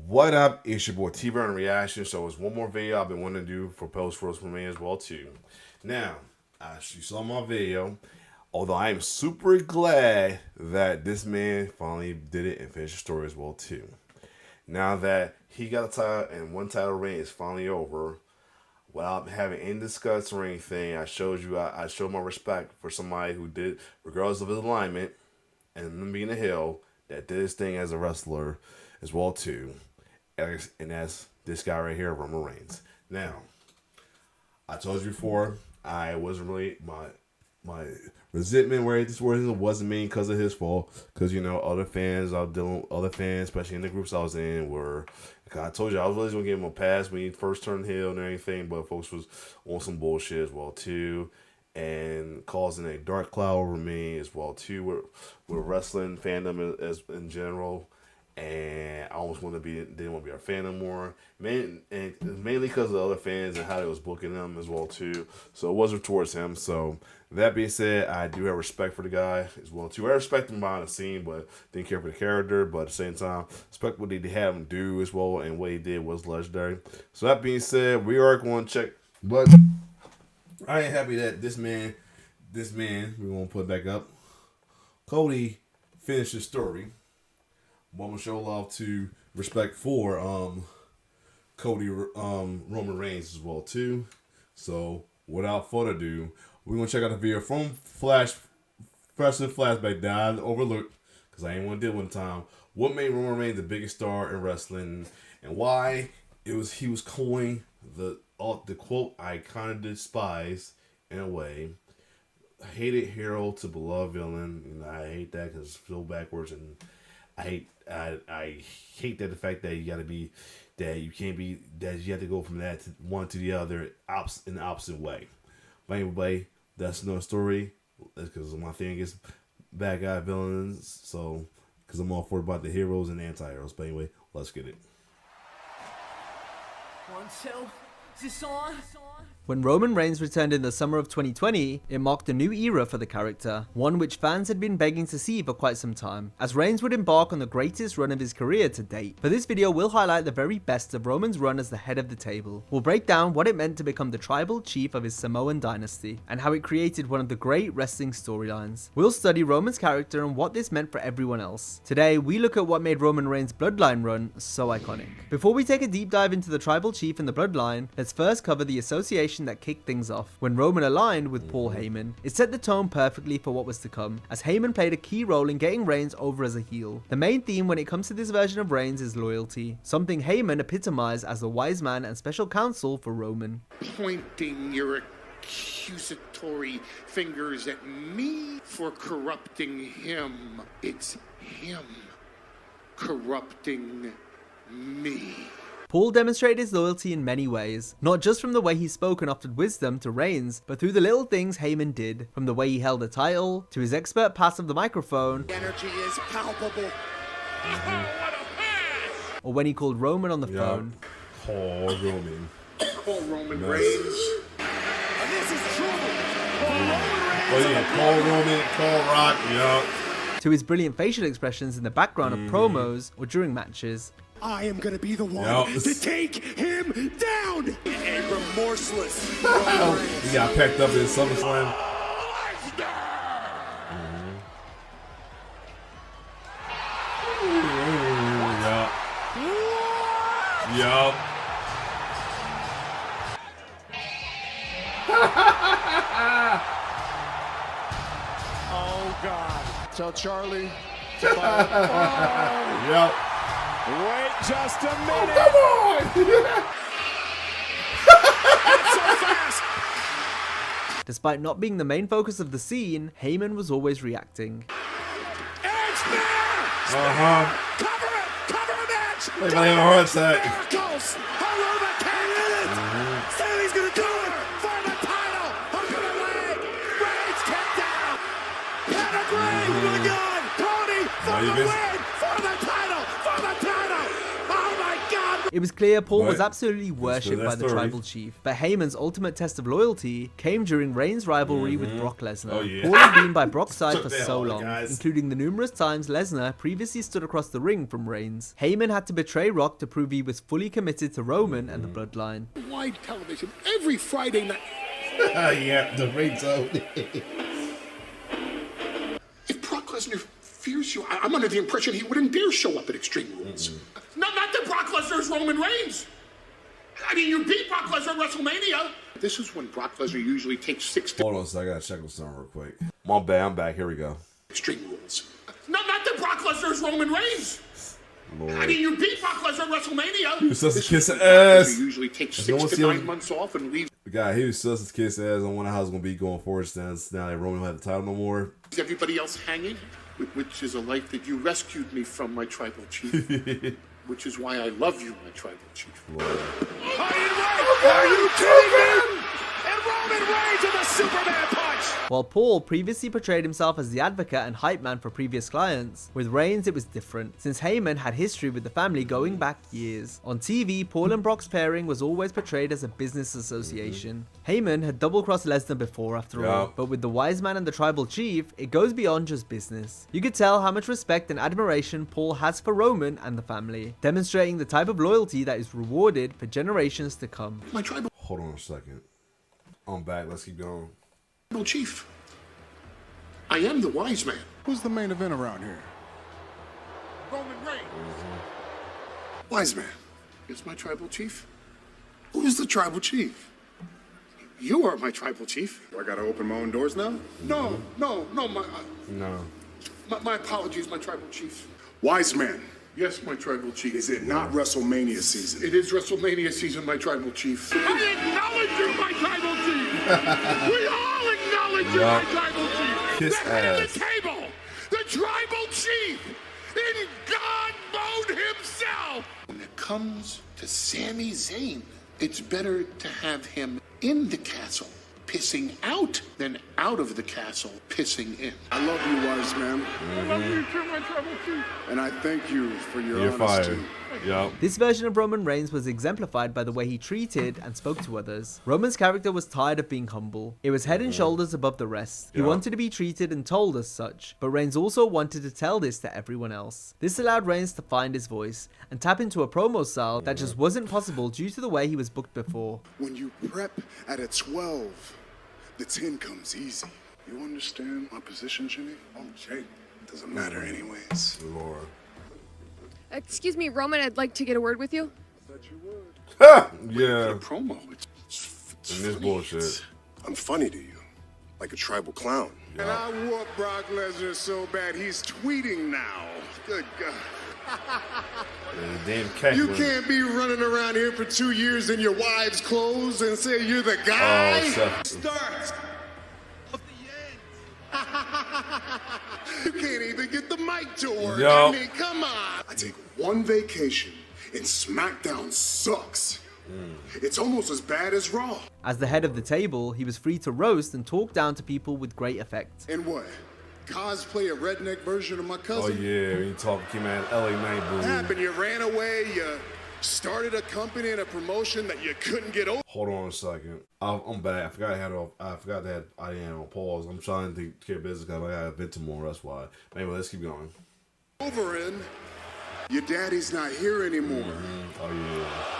What up? It's your boy T-Burn Reaction. So it's one more video I've been wanting to do for post WrestleMania as well too. Now, as you saw my video, although I am super glad that this man finally did it and finished the story as well too. Now that he got a title and one title reign is finally over, without having any discussion or anything, I showed my respect for somebody who did, regardless of his alignment and him being a heel, that did his thing as a wrestler as well too. And that's this guy right here, Roman Reigns. Now, I told you before, I wasn't really my resentment where this wasn't me because of his fault. Because other fans, especially in the groups I was in, were. I told you I was really gonna give him a pass when he first turned heel and everything, but folks was on some bullshit as well too, and causing a dark cloud over me as well too with wrestling fandom as in general. And I almost didn't want to be a fan anymore. Mainly because of the other fans and how they was booking them as well too. So it wasn't towards him. So that being said, I do have respect for the guy as well too. I respect him behind the scene, but didn't care for the character. But at the same time, respect what they had him do as well, and what he did was legendary. So that being said, we are going to check. But I ain't happy that this man, we won't put it back up. Cody finished his story. But I'm gonna show love to respect for Cody Roman Reigns as well too. So without further ado, we're gonna check out the video from flashback that I overlooked because I ain't want to do it one time. What made Roman Reigns the biggest star in wrestling, and why he was coined the quote I kind of despise in a way. Hated hero to beloved villain. I hate that because it's so backwards, and I hate that the fact that you have to go from that to one to the other in the opposite way. But anyway, that's another story. That's because my thing is bad guy villains. So because I'm all for about the heroes and the anti-heroes. But anyway, let's get it. 1, 2, is this on? When Roman Reigns returned in the summer of 2020, it marked a new era for the character, one which fans had been begging to see for quite some time, as Reigns would embark on the greatest run of his career to date. For this video, we'll highlight the very best of Roman's run as the head of the table. We'll break down what it meant to become the tribal chief of his Samoan dynasty, and how it created one of the great wrestling storylines. We'll study Roman's character and what this meant for everyone else. Today, we look at what made Roman Reigns' Bloodline run so iconic. Before we take a deep dive into the tribal chief and the Bloodline, let's first cover the association that kicked things off. When Roman aligned with Paul Heyman, it set the tone perfectly for what was to come, as Heyman played a key role in getting Reigns over as a heel. The main theme when it comes to this version of Reigns is loyalty, something Heyman epitomized as the wise man and special counsel for Roman. Pointing your accusatory fingers at me for corrupting him. It's him corrupting me. Paul demonstrated his loyalty in many ways, not just from the way he spoke and offered wisdom to Reigns, but through the little things Heyman did, from the way he held the title, to his expert pass of the microphone, The energy is palpable. or when he called Roman on the phone. Paul Roman. Paul Roman Reigns. And this is trouble. Oh yeah, Paul Roman, Paul Rock, To his brilliant facial expressions in the background of promos or during matches. I am gonna be the one to take him down. A remorseless. He got packed up in SummerSlam. Yup. Oh God. Tell Charlie. Yup. Wait just a minute. Come on! So fast. Despite not being the main focus of the scene, Heyman was always reacting. Edge there. Cover it. Cover him, Edge. They might have a heart attack. Miracles. Haruma can't hit it. Sammy's gonna do it for the title. Hook of the leg. Reigns kicked out. Pedigree with a gun. Cody for the win. For the title. For the title. Oh my God. It was clear Paul was Right. absolutely worshipped by the story. tribal chief, but Heyman's ultimate test of loyalty came during Reigns' rivalry with Brock Lesnar. Oh, yeah. Paul had been by Brock's side for Took that so hard, long, guys. including the numerous times Lesnar previously stood across the ring from Reigns. Heyman had to betray Rock to prove he was fully committed to Roman and the Bloodline. Wide television every Friday night. Yeah, the ring zone. If Brock Lesnar fears you, I'm under the impression he wouldn't dare show up at Extreme Rules. Not that Brock Lesnar is Roman Reigns. I mean, you beat Brock Lesnar at WrestleMania. This is when Brock Lesnar usually takes 6 to Hold on a second, I gotta check with something real quick. My bad, I'm back. Here we go. Extreme Rules. Not that Brock Lesnar is Roman Reigns. Lord. I mean, you beat Brock Lesnar at WrestleMania. He was supposed to This kiss is when her Brock Lesnar ass. usually takes You know 6 what's to the 9 months off and leaves The guy, he was supposed to kiss his ass. I wonder how it's gonna be going forward since now that Roman don't have the title no more. everybody else hanging, which is a life that you rescued me from, my tribal chief. Which is why I love you, my tribal chief. Are you kidding me? And Roman Reigns with a Superman punch. While Paul previously portrayed himself as the advocate and hype man for previous clients, with Reigns it was different, since Heyman had history with the family going back years. On TV, Paul and Brock's pairing was always portrayed as a business association. Heyman had double-crossed Lesnar before, after all, but with the wise man and the tribal chief, it goes beyond just business. You could tell how much respect and admiration Paul has for Roman and the family, demonstrating the type of loyalty that is rewarded for generations to come. My tribal Hold on a second. I'm back. Let's keep going. chief. I am the wise man. Who's the main event around here? Roman Reigns. Wise man. Is my tribal chief? Who's the tribal chief? You are my tribal chief. Do I gotta open my own doors now? No, No. my apologies, my tribal chief. Wise man, Yes, my tribal chief. is it not WrestleMania season? It is WrestleMania season, my tribal chief. I acknowledge you, my tribal chief. We all acknowledge you, my tribal chief. Kiss the head ass. of the table, the tribal chief, in God mode himself. When it comes to Sami Zayn, it's better to have him in the castle pissing out than out of the castle pissing in. I love you, wise man, I love you too, my tribal chief. and I thank you for your You're honesty. fired. Yup. This version of Roman Reigns was exemplified by the way he treated and spoke to others. Roman's character was tired of being humble. It was head and shoulders above the rest. He wanted to be treated and told as such, but Reigns also wanted to tell this to everyone else. This allowed Reigns to find his voice and tap into a promo style that just wasn't possible due to the way he was booked before. When you prep at a 12, the 10 comes easy. You understand my position, Jimmy? Oh, Jay. Doesn't matter anyways. Lord. Excuse me, Roman, I'd like to get a word with you. Yeah. Promo. And this bullshit. I'm funny to you, like a tribal clown. Yeah. And I whoop Brock Lesnar so bad he's tweeting now. Good God. And damn cat. You can't be running around here for 2 years in your wife's clothes and say you're the guy. Oh, Seth. Start. You can't even get the mic to work. Yo. I mean, come on. I take one vacation and SmackDown sucks. It's almost as bad as Raw. As the head of the table, he was free to roast and talk down to people with great effect. And what? Cosplay a redneck version of my Oh cousin? yeah, when you talk came out LA Night What Boo. happened? You ran away, you started a company and a promotion that you couldn't get over. Hold on a second. I'm back. I forgot that I didn't have on pause. I'm trying to take care of business because I got a bit tomorrow. That's why. Anyway, let's keep going. In. Your daddy's not here anymore. Oh yeah.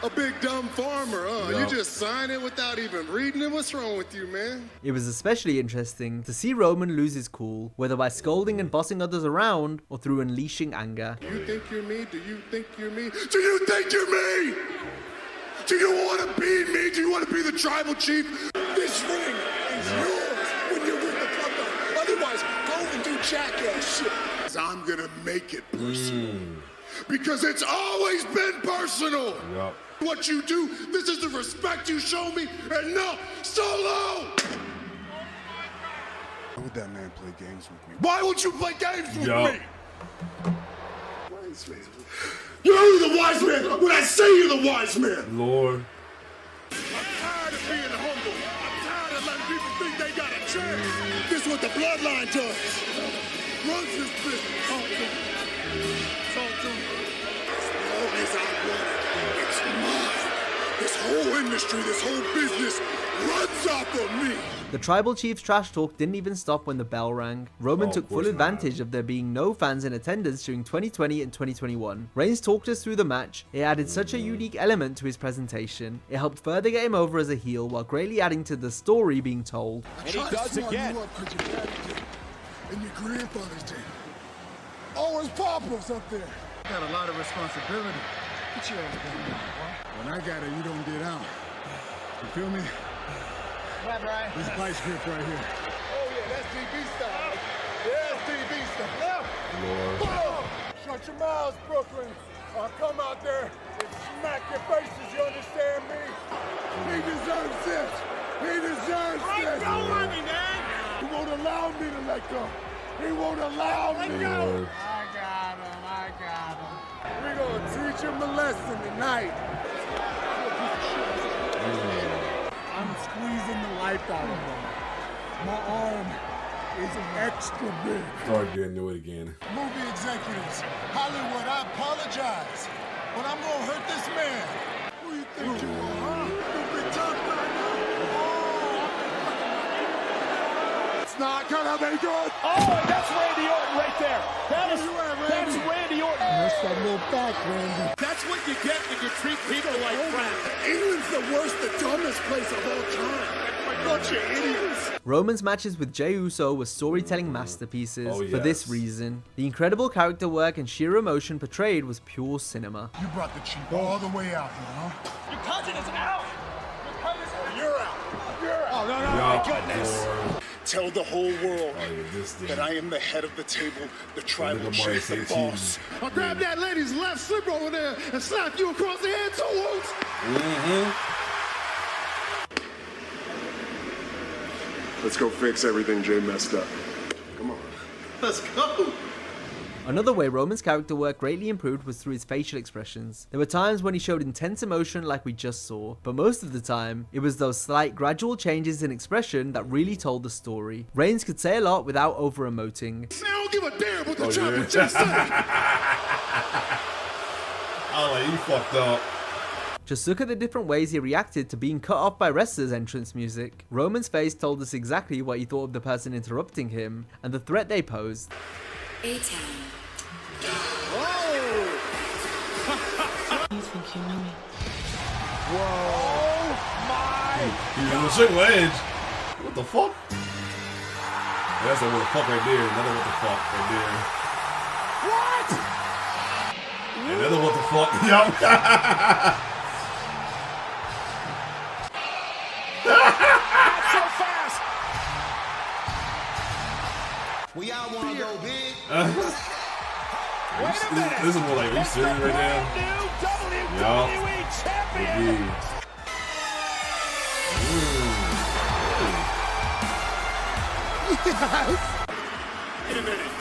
A big dumb farmer, huh? Yeah. You just sign it without even reading it? What's wrong with you, man? It was especially interesting to see Roman lose his cool, whether by scolding and bossing others around or through unleashing anger. Do you think you're me? Do you think you're me? Do you think you're me? Do you want to be me? Do you want to be the tribal chief? This ring is yours when you're with the Bloodline. Otherwise, go and do jackass shit. 'Cause I'm gonna make it personal. Because it's always been personal. Yup. What you do, this is the respect you show me, and no, solo! Why would that man play games with me? Why would you play games with Yup. me? Wise man. You're the wise man when I say you're the wise man. Lord. I'm tired of being humble. I'm tired of letting people think they got a chance. This is what the Bloodline does. Runs this business. Talk to him. Talk to him. because I want it. It's mine. This whole industry, this whole business runs off of me. The Tribal Chief's trash talk didn't even stop when the bell rang. Roman took full advantage of there being no fans in attendance during 2020 and 2021. Reigns talked us through the match. It added such a unique element to his presentation. It helped further get him over as a heel while greatly adding to the story being told. And he does again. And your grandfather's dead. Oh, his papa's up there. Got a lot of responsibility. Get your ass down now, boy. When I got it, you don't get out. You feel me? Right, Brian. This vice grip right here. Oh, yeah, that's DB style. Yeah, that's DB style. Lord. Shut your mouths, Brooklyn. I'll come out there and smack your faces, you understand me? He deserves this. He deserves this. Let go of me, man. He won't allow me to let go. He won't allow me. Let go. I got him. We're going to teach him a lesson tonight. I'm squeezing the life out of him. My arm is extra big. Start getting to it again. Movie executives, Hollywood, I apologize, but I'm going to hurt this man. Who you think you are, huh? You big tough guy now? It's not going to be good. Oh, and that's Randy Orton right there. That's Randy Orton. That's that little back, Randy. That's what you get when you treat people like crap. England's the worst, the dumbest place of all time. Bunch of idiots. Roman's matches with Jey Uso were storytelling masterpieces for this reason. The incredible character work and sheer emotion portrayed was pure cinema. You brought the chief all the way out here, huh? Your cousin is out. Your cousin is You're out. You're out. Oh, no, my goodness. Tell the whole world that I am the head of the table, the tribal chief, the boss. I'll grab that lady's left slip over there and slap you across the head, so Let's go fix everything Jay messed up. Come on. Let's go. Another way Roman's character work greatly improved was through his facial expressions. There were times when he showed intense emotion like we just saw, but most of the time, it was those slight gradual changes in expression that really told the story. Reigns could say a lot without over-emoting. I don't give a damn what the tribal chief said. Oh, like, you fucked up. Just look at the different ways he reacted to being cut off by wrestlers' entrance music. Roman's face told us exactly what he thought of the person interrupting him, and the threat they posed. A-Town. Whoa! You think you know me? Oh, my. He's on the sugar edge. What the fuck? That's a what the fuck right there. Another what the fuck right there. What? Another what the fuck. Yup. Not so fast. We all want to go big. Wait a minute. This is more like, are you serious right now? New WWE champion. Yes. Wait a minute.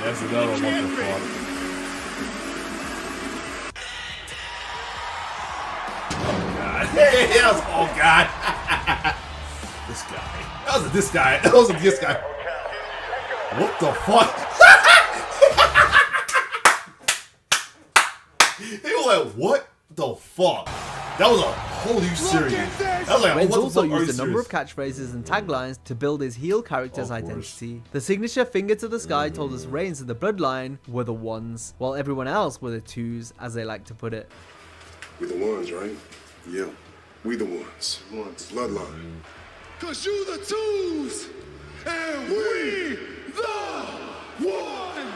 That's another what the fuck. Oh god. Hey, that was, oh god. This guy. That was a this guy. That was a this guy. What the fuck? They were like, what the fuck? That was a holy serious. That was like, Reigns what the also fuck? Are you used a number of serious? catchphrases and taglines to build his heel character's Of course. identity. The signature finger to the sky told us Reigns and the Bloodline were the ones, while everyone else were the twos, as they like to put it. We the ones, right? Yeah. We the ones. Bloodline. Cause you the twos, and we the ones.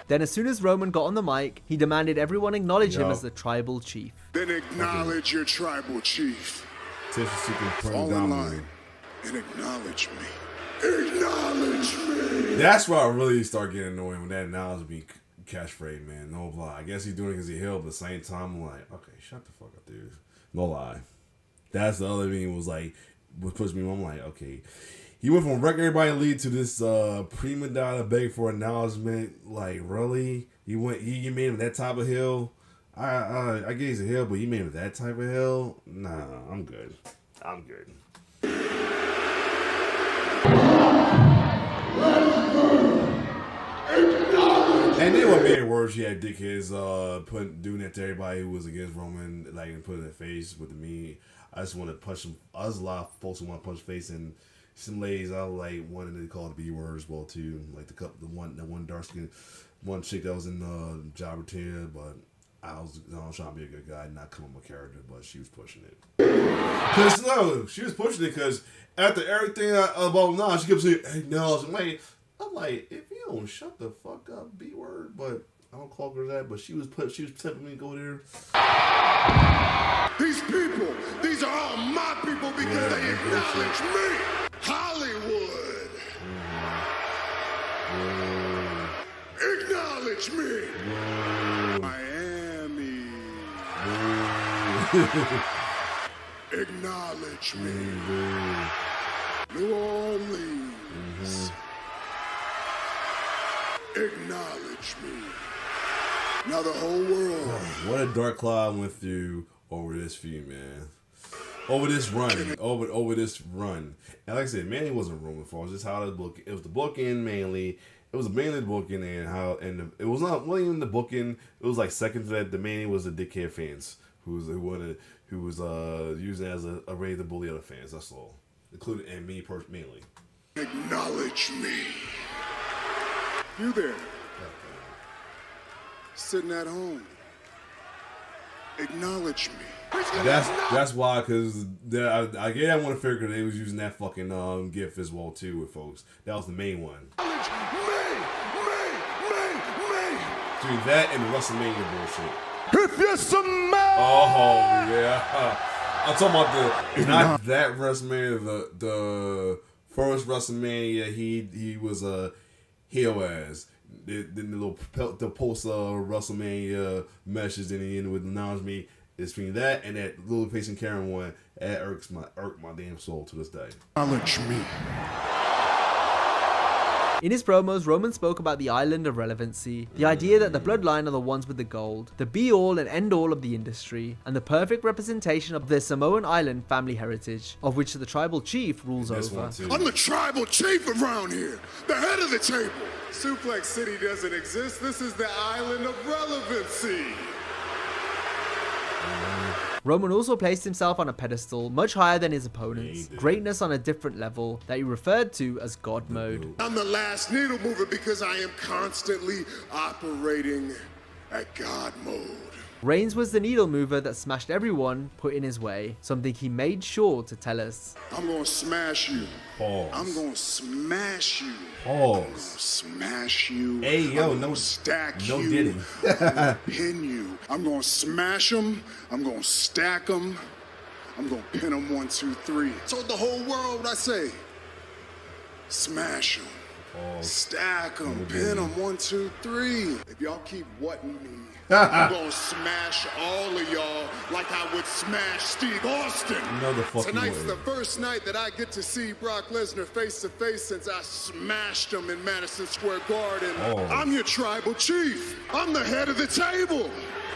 Then as soon as Roman got on the mic, he demanded everyone acknowledge him Yo. as the tribal chief. Then acknowledge your tribal chief. Seeking Fall in line and acknowledge me. Acknowledge me. That's why I really start getting annoyed when that acknowledge me catchphrase, man. No lie. I guess he's doing it because he healed, but at the same time, I'm like, okay, shut the fuck up, dude. No lie. That's the other thing was like, what pushed me on. I'm like, okay. He went from wreck everybody lead to this prima donna beg for acknowledgement. Like, really? He made him that type of hill. I guess he's a hill, but he made him that type of hill. Nah, I'm good. I'm good. And then what made hear words he had dickheads doing that to everybody who was against Roman, like, and putting their face with me. I just want to punch him. I was a lot of folks who want to punch face, and some ladies I like wanted to call the B word as well too. Like the one dark skin, one chick that was in Jobber 10, but I was trying to be a good guy, not come up with a character, but she was pushing it. She was pushing it because after everything about now, she kept saying, "Hey, no," I'm like, if you don't shut the fuck up, B word, but I don't call her that. But she was telling me to go there. These people, these are all my people because they acknowledge me. Hollywood. Acknowledge me. Miami. Acknowledge me. New Orleans. Acknowledge me. Now the whole world. What a dark cloud went through over this feud, man. Over this run. Over this run. And like I said, mainly wasn't Roman fault. It was just how the book. It was the booking mainly. It was mainly the booking and how, and it was not really even the booking. It was like second to that. The main was the dickhead fans who was using it as a way to bully other fans. That's all, including and me mainly. Acknowledge me. You there, sitting at home. Acknowledge me. That's why, because I get that one figure they was using that fucking gift as well too with folks. That was the main one. Me. Between that and the WrestleMania bullshit. If you smell. Oh yeah, I'm talking about not that WrestleMania, the first WrestleMania. He was a heel as. Then the post WrestleMania message in the end with acknowledge me. It's between that and that little facing Karen one. That irked my damn soul to this day. Acknowledge me. In his promos, Roman spoke about the island of relevancy, the idea that the Bloodline are the ones with the gold, the be-all and end-all of the industry, and the perfect representation of the Samoan island family heritage, of which the tribal chief rules over. I'm the tribal chief around here, the head of the table. Suplex City doesn't exist. This is the island of relevancy. Roman also placed himself on a pedestal much higher than his opponents, greatness on a different level that he referred to as God mode. I'm the last needle mover because I am constantly operating at God mode. Reigns was the needle mover that smashed everyone put in his way, something he made sure to tell us. I'm gonna smash you. Pause. I'm gonna smash you. Pause. I'm gonna smash you. Hey yo, I'm no gonna stack no you. diddy. I'm gonna pin you. I'm gonna smash them. I'm gonna stack them. I'm gonna pin them 1, 2, 3. So the whole world, I say, smash them. Stack them, pin them 1, 2, 3. If y'all keep whatting me, I'm gonna smash all of y'all like I would smash Steve Austin. Tonight's the first night that I get to see Brock Lesnar face to face since I smashed him in Madison Square Garden. I'm your tribal chief. I'm the head of the table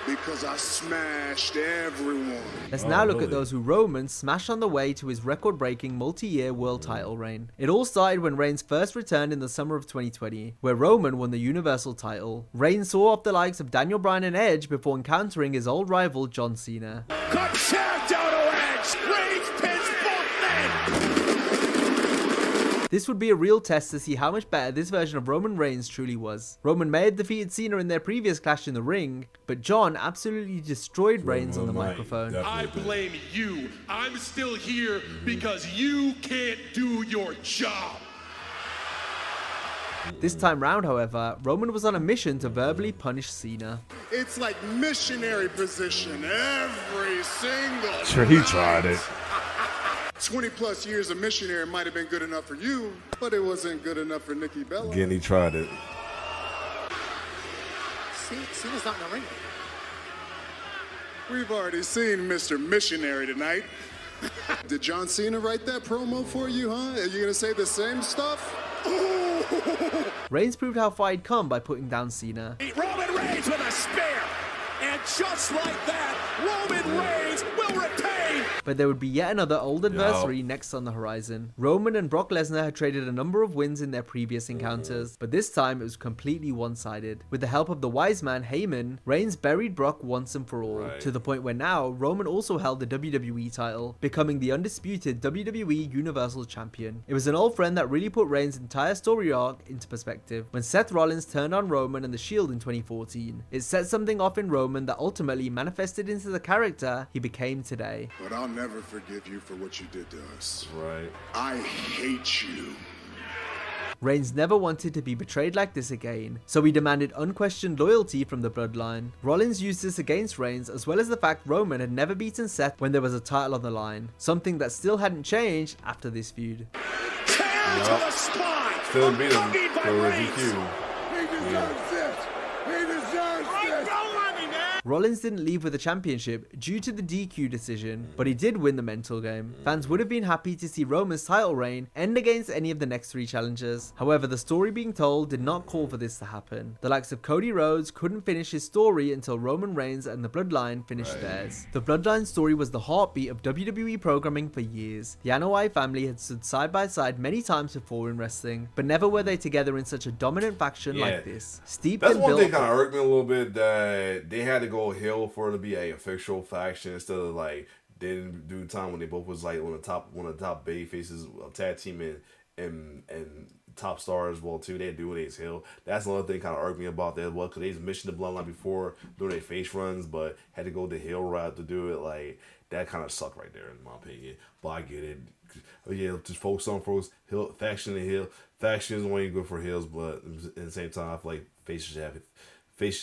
because I smashed everyone. Let's now look at those who Roman smashed on the way to his record-breaking multi-year world title reign. It all started when Reigns first returned in the summer of 2020, where Roman won the Universal title. Reigns saw off the likes of Daniel Bryan and Edge before encountering his old rival John Cena. Concerto Edge! Reigns pins both men! This would be a real test to see how much better this version of Roman Reigns truly was. Roman may have defeated Cena in their previous clash in the ring, but John absolutely destroyed Reigns on the microphone. I blame you. I'm still here because you can't do your job. This time round, however, Roman was on a mission to verbally punish Cena. It's like missionary position every single Sure, he tried it. 20 plus years of missionary might have been good enough for you, but it wasn't good enough for Nikki Bella. Again, he tried it. Cena's not in the ring. We've already seen Mr. Missionary tonight. Did John Cena write that promo for you, huh? Are you gonna say the same stuff? Reigns proved how far he'd come by putting down Cena. Roman Reigns with a spear. And just like that, Roman Reigns will retain. but there would be yet another old adversary next on the horizon. Roman and Brock Lesnar had traded a number of wins in their previous encounters, but this time it was completely one-sided. With the help of the wise man Heyman, Reigns buried Brock once and for all, to the point where now Roman also held the WWE title, becoming the undisputed WWE Universal Champion. It was an old friend that really put Reigns' entire story arc into perspective. When Seth Rollins turned on Roman and the Shield in 2014, it set something off in Roman that ultimately manifested into the character he became today. But I'll never forgive you for what you did to us. Right. I hate you. Reigns never wanted to be betrayed like this again, so he demanded unquestioned loyalty from the Bloodline. Rollins used this against Reigns, as well as the fact Roman had never beaten Seth when there was a title on the line, something that still hadn't changed after this feud. Tear to the spine. Still beat him Unbogeyed by for a Reigns. DQ. He deserves this. He deserves this. Rollins didn't leave with the championship due to the DQ decision, but he did win the mental game. Fans would have been happy to see Roman's title reign end against any of the next 3 challengers. However, the story being told did not call for this to happen. The likes of Cody Rhodes couldn't finish his story until Roman Reigns and the Bloodline finished theirs. The Bloodline story was the heartbeat of WWE programming for years. The Anoa'i family had stood side by side many times before in wrestling, but never were they together in such a dominant faction like this. Steeped That's and one built thing kind of irked me a little bit, that they had to go heel for it to be a official faction instead of like they didn't do the time when they both was like one of the top bay faces of tag team and top stars as well too. They do it as heel. That's another thing kind of irked me about that as well, because they mentioned the Bloodline before doing their face runs, but had to go the heel route to do it. Like that kind of sucked right there in my opinion. But I get it. Yeah, just focus on folks. Heel faction and heel factions only good for heels, but at the same time I feel like faces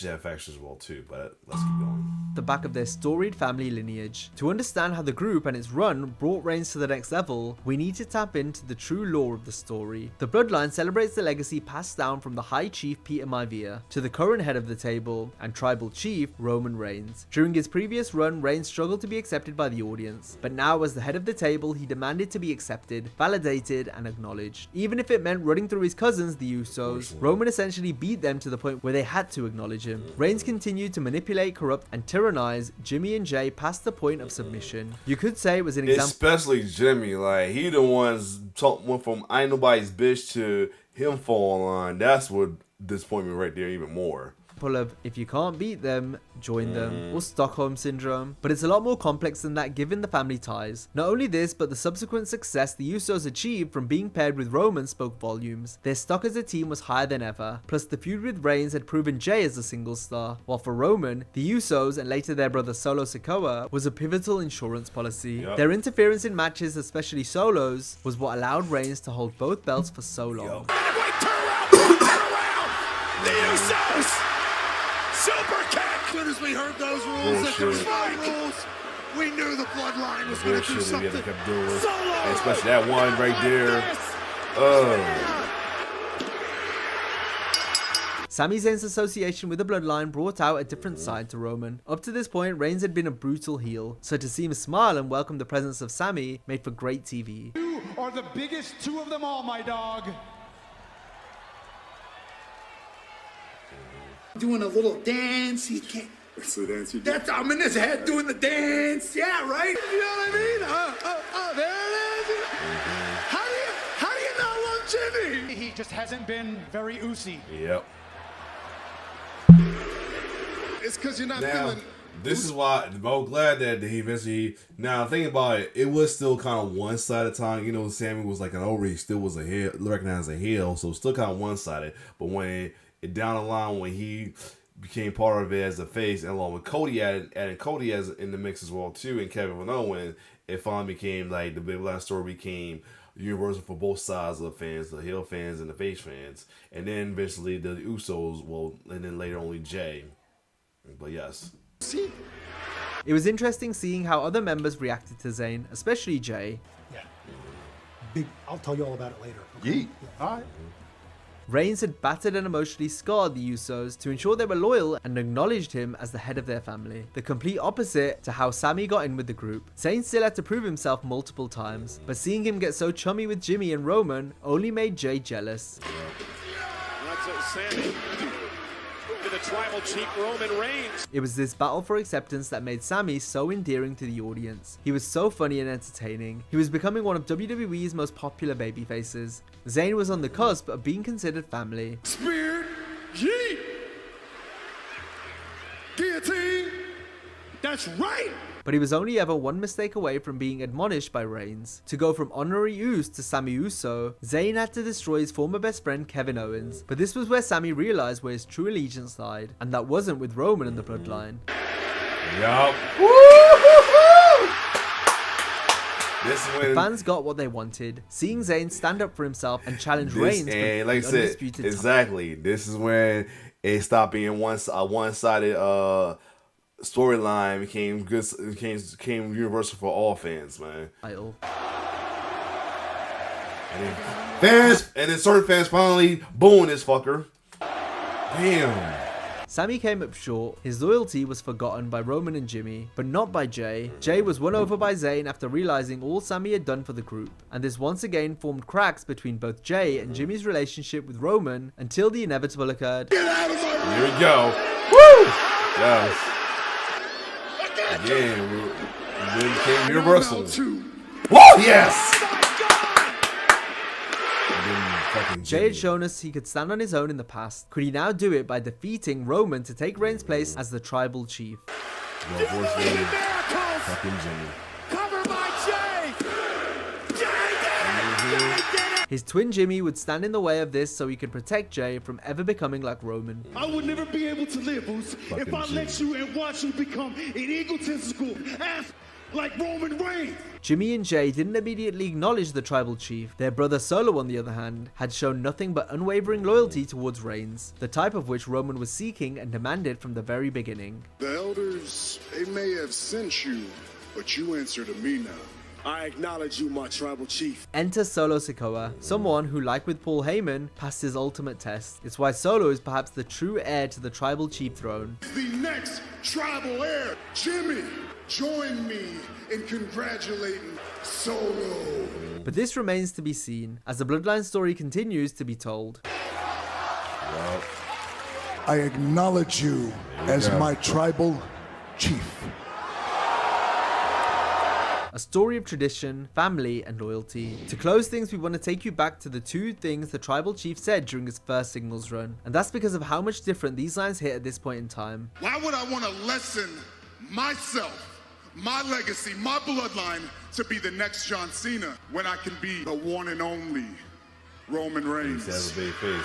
have factions as well too, but let's keep going. The back of their storied family lineage. To understand how the group and its run brought Reigns to the next level, we need to tap into the true lore of the story. The Bloodline celebrates the legacy passed down from the High Chief Peter Maivia to the current head of the table and Tribal Chief Roman Reigns. During his previous run, Reigns struggled to be accepted by the audience, but now as the head of the table, he demanded to be accepted, validated, and acknowledged. Even if it meant running through his cousins, the Usos, Roman essentially beat them to the point where they had to acknowledge him. Reigns continued to manipulate, corrupt, and tyrannize Jimmy and Jay past the point of submission. You could say it was an example. Especially Jimmy, like he the ones went from I ain't nobody's bitch to him falling on. That's what disappointed me right there even more. Of if you can't beat them, join them, or Stockholm Syndrome, but it's a lot more complex than that given the family ties. Not only this, but the subsequent success the Usos achieved from being paired with Roman spoke volumes. Their stock as a team was higher than ever, plus the feud with Reigns had proven Jay as a single star, while for Roman, the Usos and later their brother Solo Sikoa was a pivotal insurance policy. Their interference in matches, especially Solo's, was what allowed Reigns to hold both belts for so long. Turn around! The Usos! Super kick! As soon as we heard those rules, that there was no rules, we knew the Bloodline was going to do something. And especially that one right there. Sami Zayn's association with the Bloodline brought out a different side to Roman. Up to this point, Reigns had been a brutal heel, so to see him smile and welcome the presence of Sami made for great TV. You are the biggest two of them all, my dog. Doing a little dance, he can't. That's the dance you do. That's, I'm in his head doing the dance. Yeah, right? You know what I mean? There it is. How do you not love Jimmy? He just hasn't been very oozy. Yep. It's because you're not Now, feeling. this is why I'm glad that he eventually. Now, thinking about it, it was still kind of one sided time. You know, Sammy was like an over, he still was a heel, recognized as a heel, so still kind of one sided. But when it down the line, when he became part of it as a face, and along with Cody, added Cody as in the mix as well too, and Kevin Van Owen, it finally became like the Big Line story became universal for both sides of the fans, the heel fans and the face fans, and then eventually the Usos, and then later only Jay. But yes. See? It was interesting seeing how other members reacted to Zayn, especially Jay. Yeah. I'll tell you all about it later. Okay? Yeet. All right. Reigns had battered and emotionally scarred the Usos to ensure they were loyal and acknowledged him as the head of their family. The complete opposite to how Sami got in with the group. Zayn still had to prove himself multiple times, but seeing him get so chummy with Jimmy and Roman only made Jay jealous. That's Sami. to the tribal chief Roman Reigns. It was this battle for acceptance that made Sami so endearing to the audience. He was so funny and entertaining. He was becoming one of WWE's most popular babyfaces. Zayn was on the cusp of being considered family. Spear, yeet, guillotine. That's right. But he was only ever one mistake away from being admonished by Reigns. To go from honorary Uso to Sami Uso, Zayn had to destroy his former best friend Kevin Owens. But this was where Sami realized where his true allegiance lied, and that wasn't with Roman and the Bloodline. Yup. The fans got what they wanted, seeing Zayn stand up for himself and challenge Reigns for and the like I said, undisputed exactly. This is when it stopped being one-sided storyline, became universal for all fans, man. title. And then certain fans finally booing this fucker. Damn. Sami came up short. His loyalty was forgotten by Roman and Jimmy, but not by Jay. Jay was won over by Zayn after realizing all Sami had done for the group, and this once again formed cracks between both Jay and Jimmy's relationship with Roman until the inevitable occurred. Here we go. Woo! Yes. Again, we became universal. Whoa, yes! Jay had shown us he could stand on his own in the past. Could he now do it by defeating Roman to take Reigns' place as the tribal chief? Fucking Jimmy. Cover by Jay. His twin Jimmy would stand in the way of this so he could protect Jay from ever becoming like Roman. I would never be able to live, Uso, if I let you and watch you become an egotistical ass like Roman Reigns. Jimmy and Jay didn't immediately acknowledge the tribal chief. Their brother Solo, on the other hand, had shown nothing but unwavering loyalty towards Reigns, the type of which Roman was seeking and demanded from the very beginning. The elders, they may have sent you, but you answer to me now. I acknowledge you, my tribal chief. Enter Solo Sikoa, someone who, like with Paul Heyman, passed his ultimate test. It's why Solo is perhaps the true heir to the tribal chief throne. The next tribal heir, Jimmy, join me in congratulating Solo. But this remains to be seen, as the Bloodline story continues to be told. I acknowledge you as my tribal chief. A story of tradition, family, and loyalty. To close things, we want to take you back to the two things the tribal chief said during his first singles run. And that's because of how much different these lines hit at this point in time. Why would I want to lessen myself, my legacy, my bloodline to be the next John Cena when I can be the one and only Roman Reigns?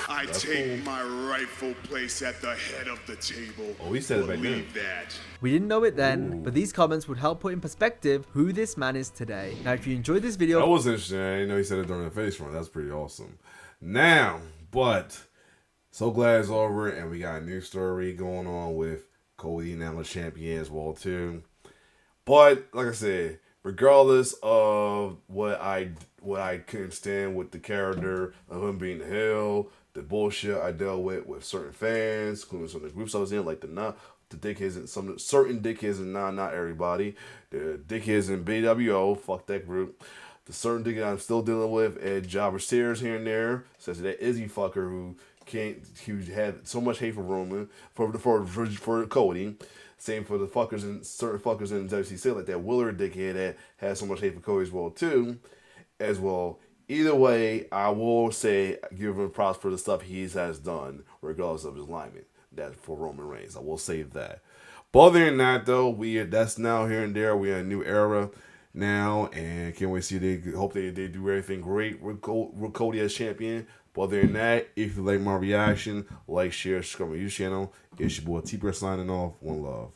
I take my rightful place at the head of the table. Oh, he said it back then. Believe that. We didn't know it then, but these comments would help put in perspective who this man is today. Now, if you enjoyed this video... That was interesting. I didn't know he said it during the face run. That's pretty awesome. Now, but so glad it's over, and we got a new story going on with Cody, now the champion as well, too. But, like I said, regardless of what I couldn't stand with the character of him being the heel, the bullshit I dealt with certain fans, including some of the groups I was in, like the dickheads and some certain dickheads and not everybody. The dickheads in BWO, fuck that group. The certain dickhead I'm still dealing with at Jobber Sears here and there, such as that Izzy fucker who had so much hate for Roman, for Cody. Same for the fuckers and certain fuckers in WCC, like that Willard dickhead that has so much hate for Cody as well too. As well. Either way, I will say give him props for the stuff he has done, regardless of his alignment. That's for Roman Reigns. I will say that. But other than that, though, that's now here and there. We're in a new era now, and can't wait to see. Hope they do everything great with Cody as champion. But other than that, if you like my reaction, like, share, subscribe to my YouTube channel. It's your boy T-Bird signing off. One love.